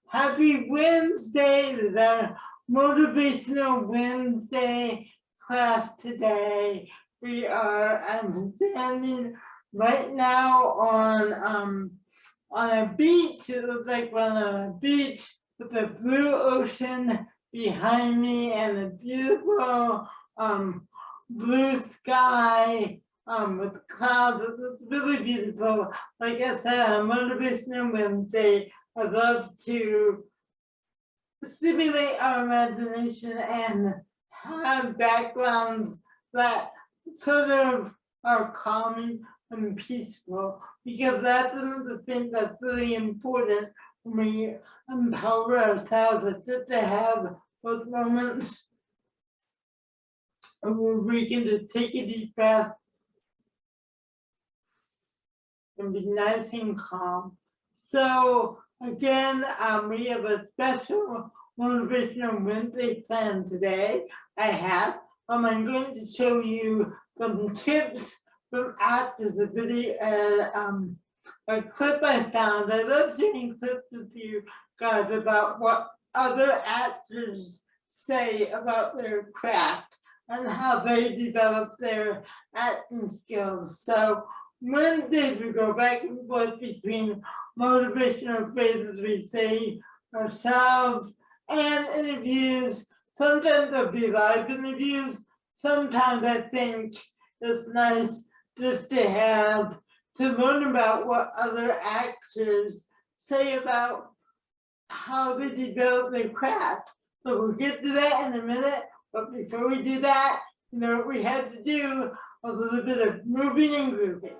happy Wednesday. This is our Motivational Wednesday class today. I'm standing right now on a beach. It looks like we're on a beach with the blue ocean behind me and a beautiful blue sky with clouds. It's really beautiful. Like I said, on Motivational Wednesday, I love to stimulate our imagination and have backgrounds that sort of are calming and peaceful, because that's the thing that's really important when we empower ourselves. It's just to have those moments where we can just take a deep breath and be nice and calm. So again, we have a special Motivational Wednesday plan today. I'm going to show you some tips from actors, a video, a clip I found. I love sharing clips with you guys about what other actors say about their craft and how they develop their acting skills. So Wednesdays we go back and forth between motivational phrases we say ourselves and interviews. Sometimes there'll be live interviews. Sometimes I think it's nice just to learn about what other actors say about how they develop their craft. So we'll get to that in a minute. But before we do that, you know what we had to do? A little bit of moving and grooving.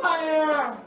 Fire!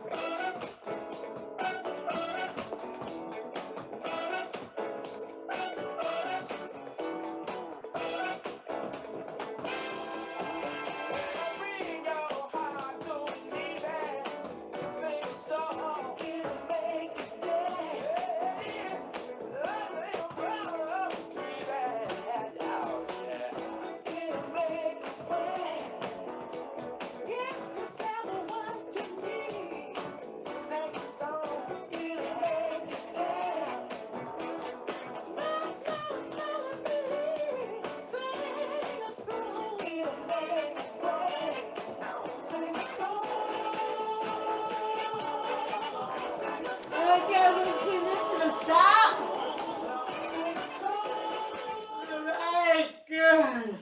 Good.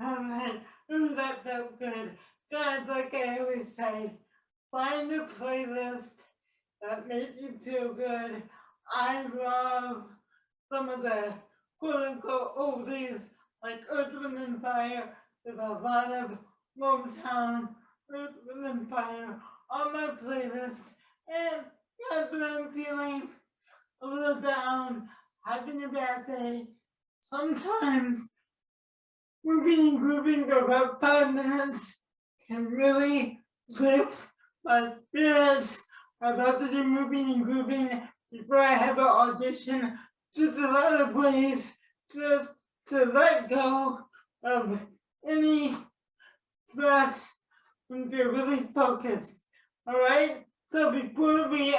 Alright, ooh, that felt good. Guys, like I always say, find a playlist that makes you feel good. I love some of the quote-unquote oldies, like Earth, Wind and Fire. There's a lot of Motown, Earth, Wind and Fire on my playlist. And guys, when I'm feeling a little down, having a bad day, sometimes moving and grooving for about 5 minutes can really lift my spirits. I love to do moving and grooving before I have an audition. Just a lot of ways just to let go of any stress and to really focus. All right. So before we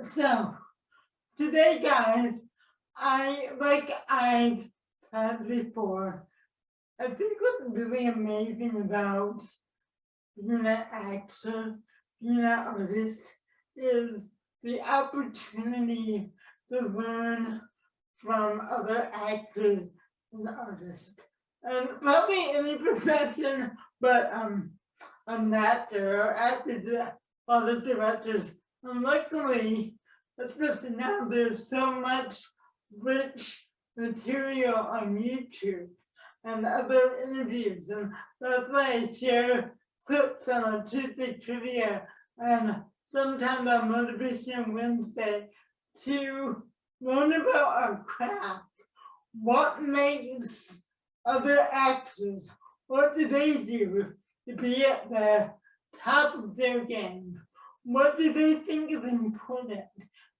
so today, guys, I've said before, I think what's really amazing about being an actor, being an artist, is the opportunity to learn from other actors and artists. And probably any profession, but I'm an actor or actor, other directors. And luckily, especially now, there's so much rich material on YouTube and other interviews, and that's why I share clips on our Tuesday trivia and sometimes on Motivation Wednesday to learn about our craft. What makes other actors? What do they do to be at the top of their game? What do they think is important?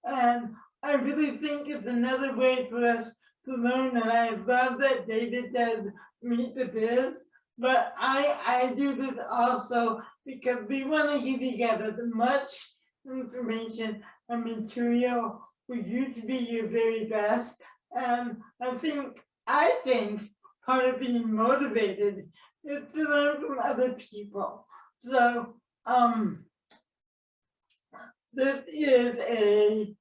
And I really think it's another way for us to learn, and I love that David does Meet the Biz, but I do this also because we want to give you guys as much information and material for you to be your very best. And I think part of being motivated is to learn from other people. So this is a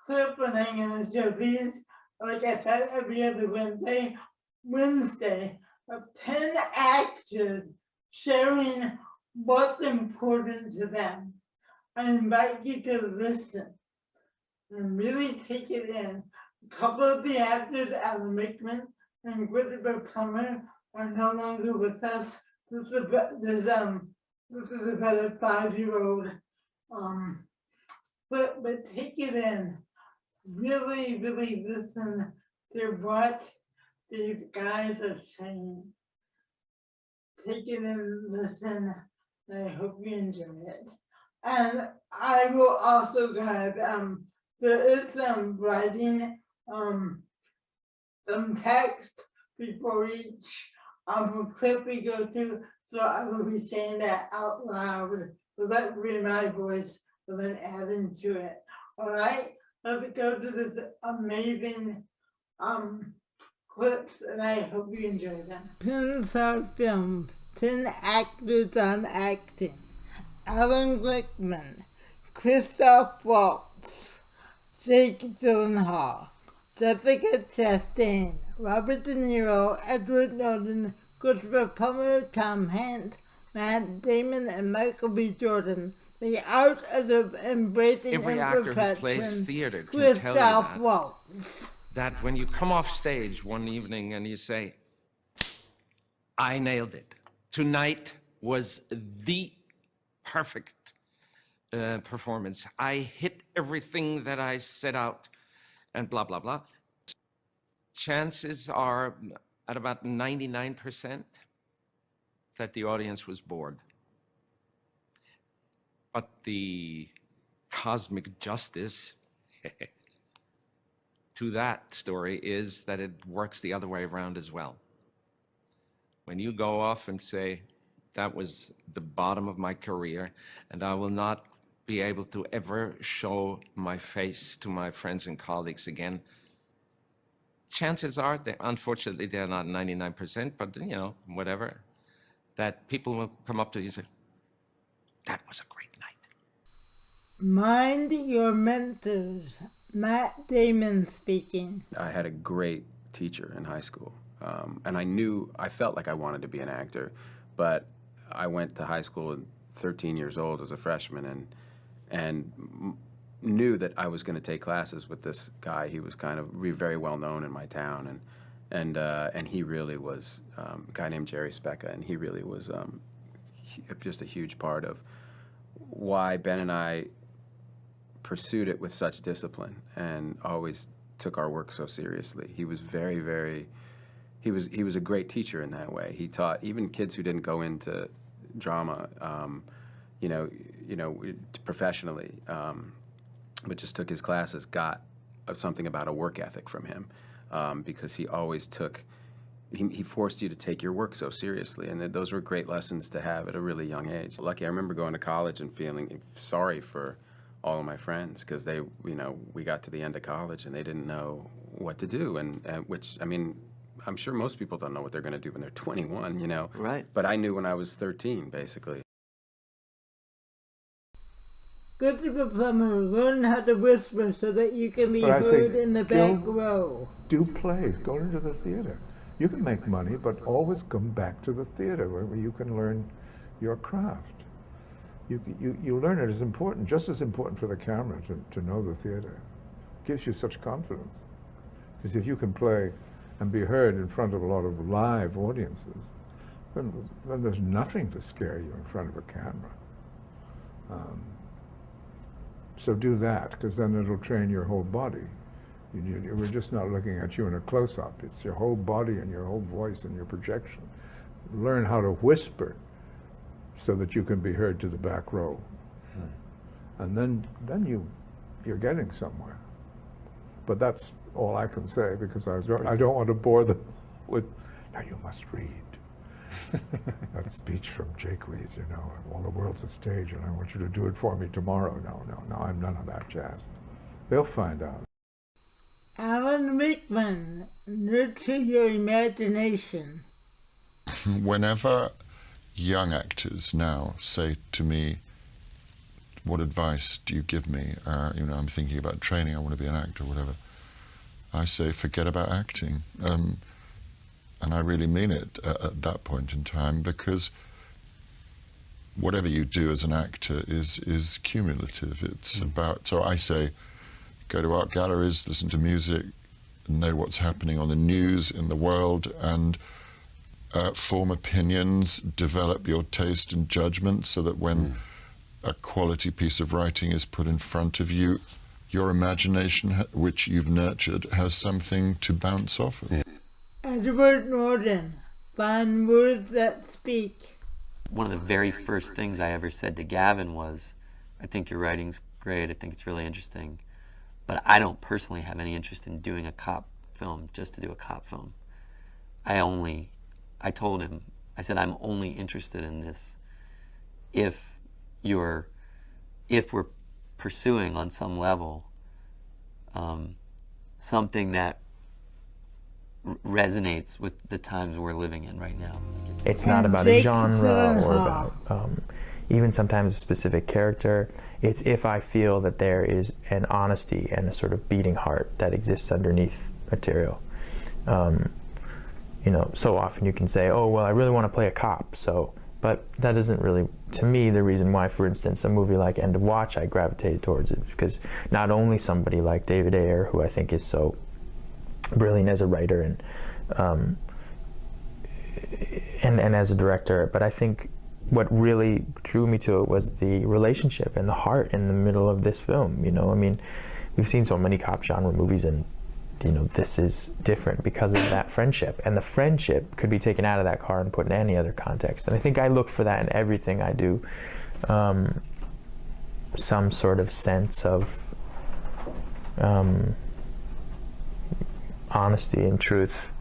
clip, and I'm going to show these, like I said, every other Wednesday of 10 actors sharing what's important to them. I invite you to listen and really take it in. A couple of the actors, Alan Rickman and Christopher Plummer, are no longer with us. This is about a 5-year-old. But take it in. Really, really listen to what these guys are saying. Take it in, listen. I hope you enjoy it. And I will also guide, there is some writing, some text before each clip we go to, so I will be saying that out loud, so that will be my voice, but then add into it. All right, let's go to this amazing clips, and I hope you enjoy them. Pixar Films, 10 actors on acting. Alan Rickman, Christoph Waltz, Jake Gyllenhaal, Jessica Chastain, Robert De Niro, Edward Norton, Christopher Plummer, Tom Hanks, Matt Damon, and Michael B. Jordan. The art of embracing every actor who plays theater can tell you that when you come off stage one evening and you say, I nailed it. Tonight was the perfect performance. I hit everything that I set out and blah, blah, blah. Chances are at about 99% that the audience was bored. But the cosmic justice to that story is that it works the other way around as well. When you go off and say, that was the bottom of my career, and I will not be able to ever show my face to my friends and colleagues again, chances are, unfortunately, they're not 99%, but you know, whatever, that people will come up to you and say, that was a great night. Mind your mentors. Matt Damon speaking. I had a great teacher in high school, and I felt like I wanted to be an actor, but I went to high school at 13 years old as a freshman and knew that I was going to take classes with this guy. He was kind of very well known in my town, and he really was a guy named Jerry Specca, and he really was just a huge part of why Ben and I pursued it with such discipline and always took our work so seriously. He was he was a great teacher in that way. He taught even kids who didn't go into drama, professionally, but just took his classes, got something about a work ethic from him, because he always he forced you to take your work so seriously, and those were great lessons to have at a really young age. Lucky, I remember going to college and feeling sorry for all of my friends because we got to the end of college and they didn't know what to do, and which, I mean, I'm sure most people don't know what they're going to do when they're 21, you know? Right. But I knew when I was 13, basically. Go to the plumber, learn how to whisper so that you can be heard in the back row. Do plays, go into the theater. You can make money, but always come back to the theater where you can learn your craft. You learn it as important, just as important for the camera to know the theater. It gives you such confidence. Because if you can play and be heard in front of a lot of live audiences, then there's nothing to scare you in front of a camera. So do that, because then it'll train your whole body. We're just not looking at you in a close-up. It's your whole body and your whole voice and your projection. Learn how to whisper so that you can be heard to the back row. And then you're getting somewhere. But that's all I can say, because I don't want to bore them with, now you must read. That speech from Jaques, you know, all the world's a stage and I want you to do it for me tomorrow. No, I'm none of that jazz. They'll find out. Alan Rickman, nurture your imagination. Whenever young actors now say to me, what advice do you give me? You know, I'm thinking about training, I want to be an actor, whatever. I say, forget about acting. And I really mean it at that point in time, because whatever you do as an actor is cumulative. It's about, so I say, go to art galleries, listen to music, know what's happening on the news in the world, and form opinions, develop your taste and judgment, so that when a quality piece of writing is put in front of you, your imagination, which you've nurtured, has something to bounce off of. Yeah. Edward Norton, find words that speak. One of the very first things I ever said to Gavin was, I think your writing's great, I think it's really interesting, but I don't personally have any interest in doing a cop film just to do a cop film. I told him, I said, I'm only interested in this if we're pursuing on some level something that resonates with the times we're living in right now. It's not about a genre or about even sometimes a specific character. It's if I feel that there is an honesty and a sort of beating heart that exists underneath material. You know, so often you can say, oh, well, I really want to play a cop, so, but that isn't really, to me, the reason why, for instance, a movie like End of Watch, I gravitated towards it, because not only somebody like David Ayer, who I think is so brilliant as a writer and as a director, but I think what really drew me to it was the relationship and the heart in the middle of this film. You know, I mean, we've seen so many cop genre movies, and you know, this is different because of that friendship, and the friendship could be taken out of that car and put in any other context. And I think I look for that in everything I do, some sort of sense of honesty and truth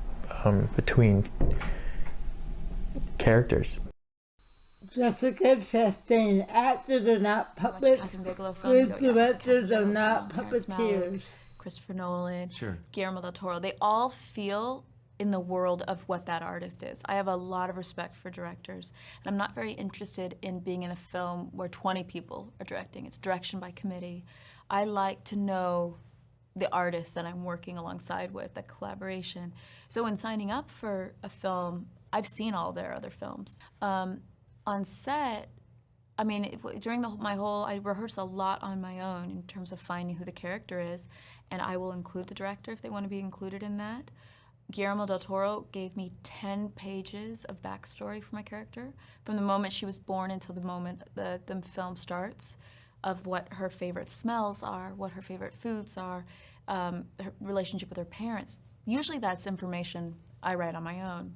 between characters. Jessica Chastain, actors are not puppets, good directors are not puppeteers. Christopher Nolan, Sure. Guillermo del Toro, they all feel in the world of what that artist is. I have a lot of respect for directors, and I'm not very interested in being in a film where 20 people are directing. It's direction by committee. I like to know the artist that I'm working alongside with, the collaboration. So when signing up for a film, I've seen all their other films. On set, I mean, during I rehearse a lot on my own in terms of finding who the character is, and I will include the director if they want to be included in that. Guillermo del Toro gave me 10 pages of backstory for my character, from the moment she was born until the moment the film starts, of what her favorite smells are, what her favorite foods are, her relationship with her parents. Usually that's information I write on my own.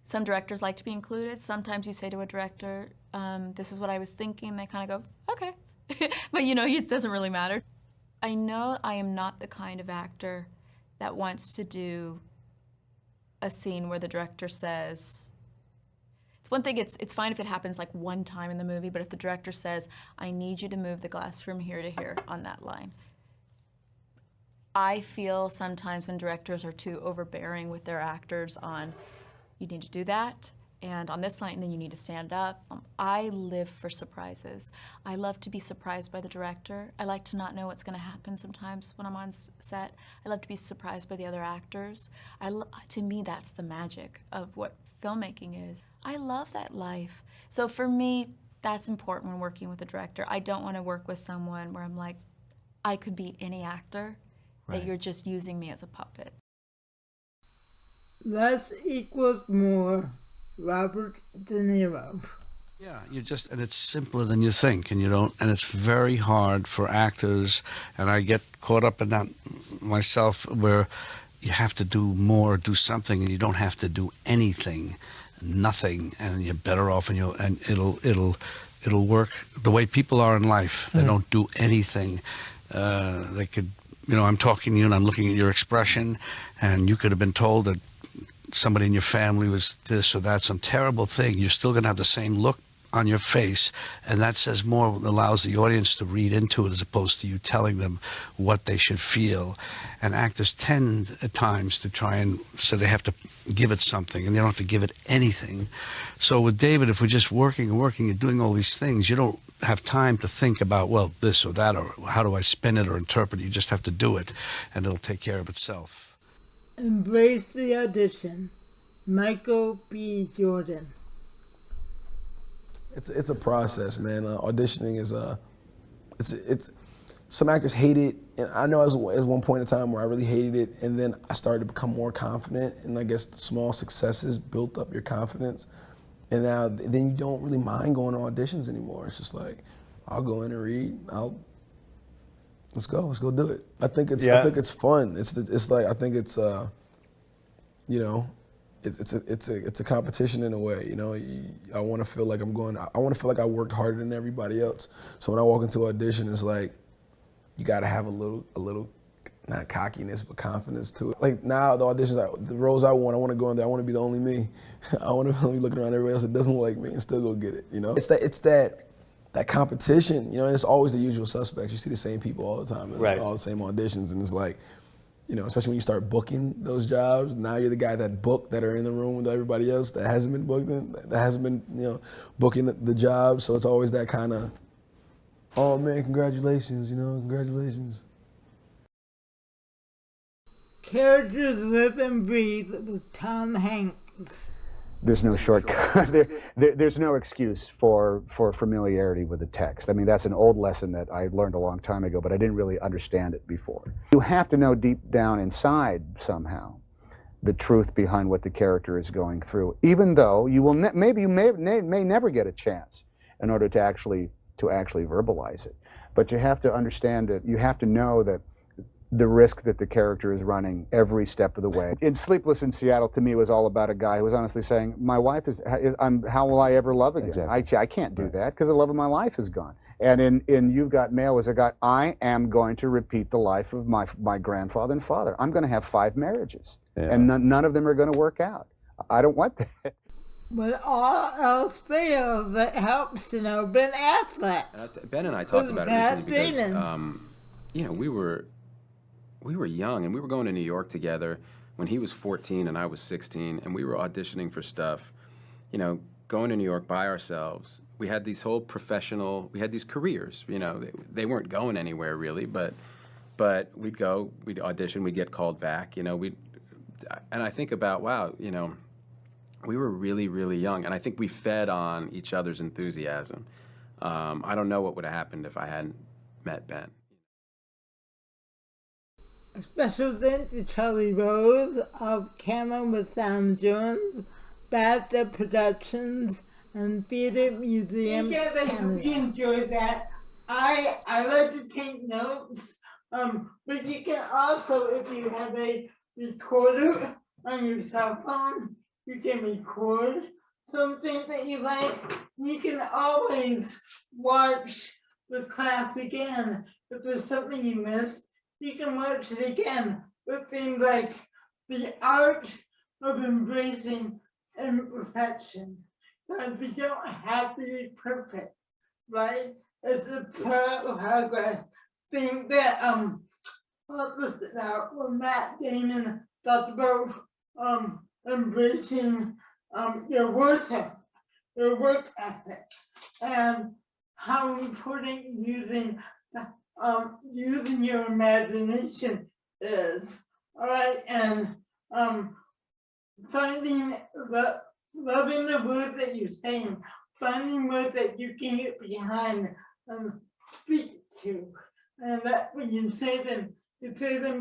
Some directors like to be included. Sometimes you say to a director, this is what I was thinking. They kind of go, okay. But you know, it doesn't really matter. I know I am not the kind of actor that wants to do a scene where the director says, it's one thing, it's fine if it happens like one time in the movie, but if the director says, I need you to move the glass from here to here on that line, I feel sometimes when directors are too overbearing with their actors on, you need to do that, and on this line, and then you need to stand up. I live for surprises. I love to be surprised by the director. I like to not know what's going to happen sometimes when I'm on set. I love to be surprised by the other actors. To me, that's the magic of what filmmaking is. I love that life. So for me, that's important when working with a director. I don't want to work with someone where I'm like, I could be any actor, that you're just using me as a puppet. Less equals more. Robert De Niro. Yeah, and it's simpler than you think, and it's very hard for actors, and I get caught up in that myself, where you have to do more, do something, and you don't have to do anything, nothing, and you're better off, and it'll work the way people are in life. They don't do anything. They could, I'm talking to you and I'm looking at your expression, and you could have been told that somebody in your family was this or that, some terrible thing. You're still going to have the same look on your face, and that says more, allows the audience to read into it as opposed to you telling them what they should feel. And actors tend at times to try and say they have to give it something, and they don't have to give it anything. So with David, if we're just working and working and doing all these things, you don't have time to think about, well, this or that, or how do I spin it or interpret it. You just have to do it, and it'll take care of itself. Embrace the audition. Michael B. Jordan. It's a process, man. Auditioning is it's some actors hate it, and I know as one point in time where I really hated it, and then I started to become more confident, and I guess the small successes built up your confidence, and now then you don't really mind going to auditions anymore. It's just like, I'll go in and read. Let's go do it. I think it's fun. It's like, I think it's it's a competition in a way. I want to feel like I want to feel like I worked harder than everybody else. So when I walk into audition, it's like, you got to have a little, not cockiness, but confidence to it. Like now, the auditions, the roles I want to go in there, I want to be the only me. I want to be looking around everybody else that doesn't like me and still go get it. It's that competition, and it's always the usual suspects. You see the same people all the time. It's all the same auditions, and it's like, especially when you start booking those jobs, now you're the guy that are in the room with everybody else that hasn't been booked, that hasn't been, booking the job. So it's always that kind of, oh man, congratulations, congratulations. Characters live and breathe with Tom Hanks. There's no shortcut. There's no excuse for familiarity with the text. I mean, that's an old lesson that I learned a long time ago, but I didn't really understand it before. You have to know deep down inside somehow the truth behind what the character is going through, even though you will may never get a chance in order to actually verbalize it. But you have to understand it. You have to know that the risk that the character is running every step of the way. In Sleepless in Seattle, to me, was all about a guy who was honestly saying, my wife how will I ever love again? Exactly. I can't do that because the love of my life is gone. And in You've Got Mail was a guy, I am going to repeat the life of my grandfather and father. I'm going to have 5 marriages, and none of them are going to work out. I don't want that. When all else fails, it helps to know Ben Affleck. Ben and I talked about it recently because, we were young, and we were going to New York together when he was 14 and I was 16, and we were auditioning for stuff, going to New York by ourselves. We had these whole we had these careers, they weren't going anywhere really, but we'd go, we'd audition, we'd get called back, and I think about, wow, we were really, really young, and I think we fed on each other's enthusiasm. I don't know what would have happened if I hadn't met Ben. A special thanks to Charlie Rose, Off Camera with Sam Jones, BAFTA Productions, and Theatre Museum Canada. I hope you enjoyed that. I like to take notes, but you can also, if you have a recorder on your cell phone, you can record something that you like. You can always watch the class again. If there's something you missed, you can watch it again with things like the art of embracing imperfection. But we don't have to be perfect, right? It's a progress thing that listed out where Matt Damon talked about embracing your work ethic, and how important using your imagination is. All right, and loving the words that you're saying, finding words that you can get behind and speak to, and that when you say them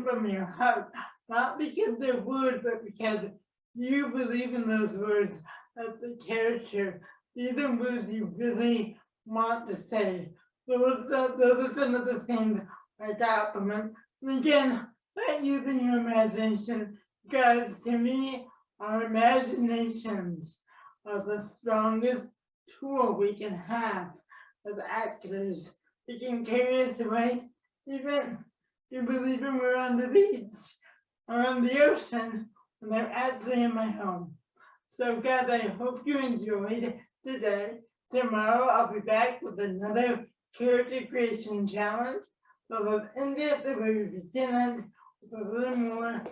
from your heart, not because they're words, but because you believe in those words as the character. These are words you really want to say. Those are some of the things I got from it. And again, not using your imagination, guys, to me, our imaginations are the strongest tool we can have as actors. It can carry us away, even when we're on the beach or on the ocean, and they're actually in my home. So guys, I hope you enjoyed today. Tomorrow I'll be back with another character creation challenge. So let's end it the very beginning with a little more.